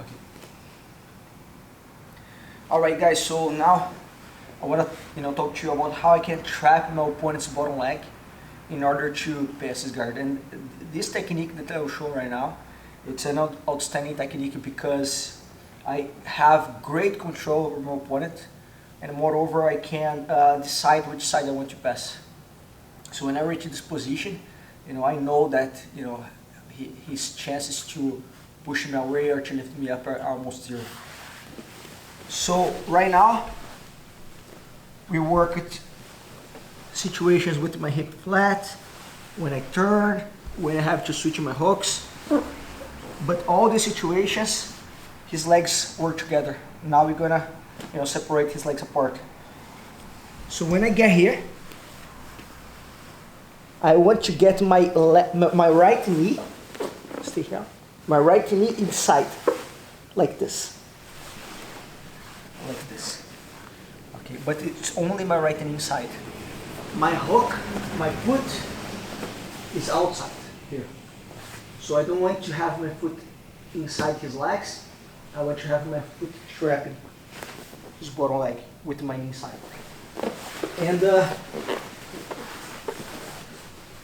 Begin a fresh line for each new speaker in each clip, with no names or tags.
Okay. Alright guys, so now I want to talk to you about how I can trap my opponent's bottom leg in order to pass his guard. And this technique that I will show right now, it's an outstanding technique because I have great control over my opponent, and moreover I can decide which side I want to pass. So when I reach this position, I know that his chances to push me away or to lift me up are almost zero. So right now we work at situations with my hip flat, when I turn, when I have to switch my hooks. But all these situations, his legs work together. Now we're gonna separate his legs apart. So when I get here, I want to get my right knee, stay here, my right knee inside, like this. Like this. Okay, but it's only my right knee inside. My hook, my foot is outside here. So I don't want to have my foot inside his legs. I want to have my foot trapping his bottom leg with my inside. And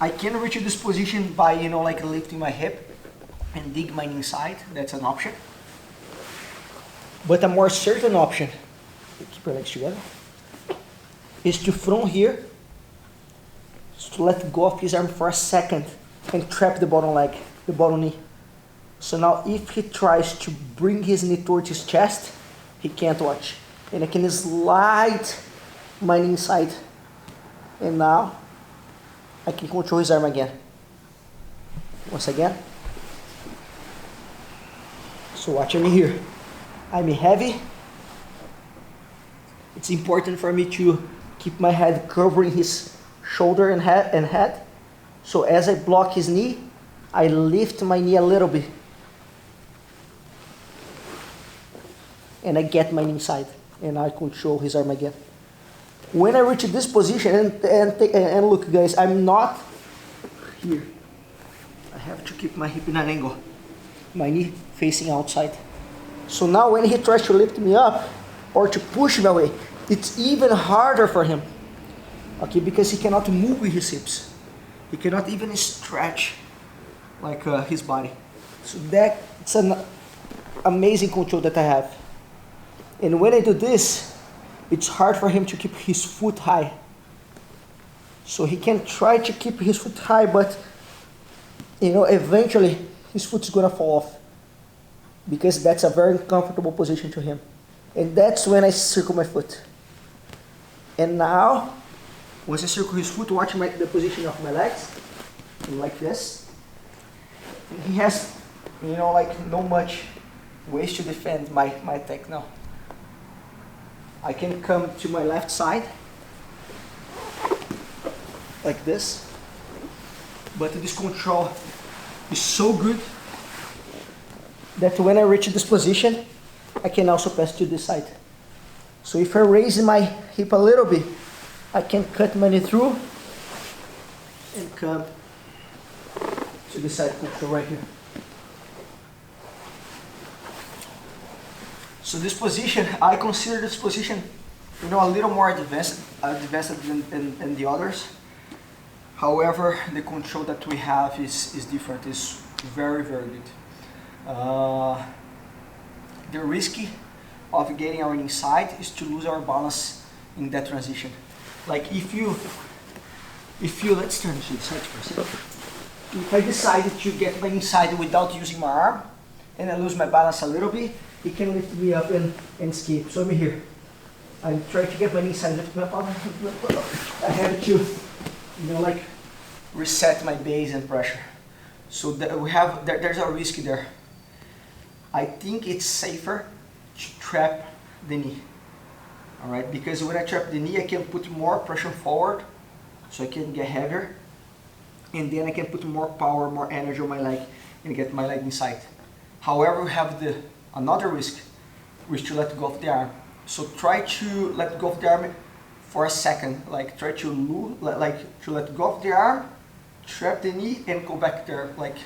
I can reach this position by like lifting my hip and dig my inside. That's an option. But a more certain option, keep your legs together, is to from here, to let go of his arm for a second and trap the bottom leg, the bottom knee. So now if he tries to bring his knee towards his chest, he can't watch. And I can slide my knee inside. And now I can control his arm again. Once again. So watch me here. I'm heavy. It's important for me to keep my head covering his shoulder and head. So as I block his knee, I lift my knee a little bit. And I get my knee inside. And I control his arm again. When I reach this position, and look guys, I'm not here. I have to keep my hip in an angle. My knee facing outside. So now when he tries to lift me up or to push me away, it's even harder for him. Okay, because he cannot move with his hips. He cannot even stretch like his body. So that's an amazing control that I have. And when I do this, it's hard for him to keep his foot high. So he can try to keep his foot high, but eventually his foot's gonna fall off. Because that's a very uncomfortable position to him. And that's when I circle my foot. And now, once I circle his foot, watch the position of my legs, like this. And he has, like no much ways to defend my attack now. I can come to my left side, like this. But this control is so good that when I reach this position, I can also pass to this side. So if I raise my hip a little bit, I can cut my knee through and come to the side control right here. So this position, I consider this position, a little more advanced than the others. However, the control that we have is different. It's very, very good. The risky of getting our inside is to lose our balance in that transition. Like if you let's turn to the side for a second. If I decided to get my inside without using my arm and I lose my balance a little bit, it can lift me up and escape. So I'm here. I'm trying to get my inside, lift me up. I have to like reset my base and pressure. So there's a risk there. I think it's safer to trap the knee. Alright, because when I trap the knee, I can put more pressure forward, so I can get heavier, and then I can put more power, more energy on my leg, and get my leg inside. However, we have another risk, which is to let go of the arm. So try to let go of the arm for a second, like try to let go of the arm, trap the knee, and go back there like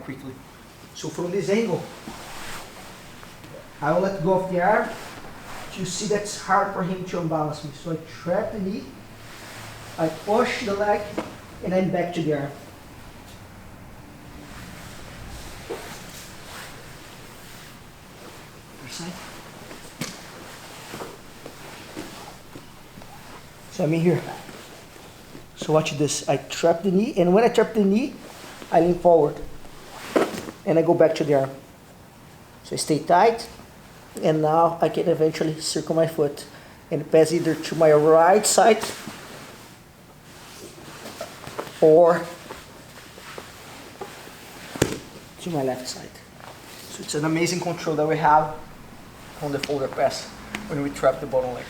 quickly. So from this angle, I will let go of the arm. You see that's hard for him to unbalance me. So I trap the knee, I push the leg, and I'm back to the arm. Other side. So I'm in here. So watch this. I trap the knee, and when I trap the knee, I lean forward, and I go back to the arm. So I stay tight, and now I can eventually circle my foot and pass either to my right side or to my left side. So it's an amazing control that we have on the folder pass when we trap the bottom leg.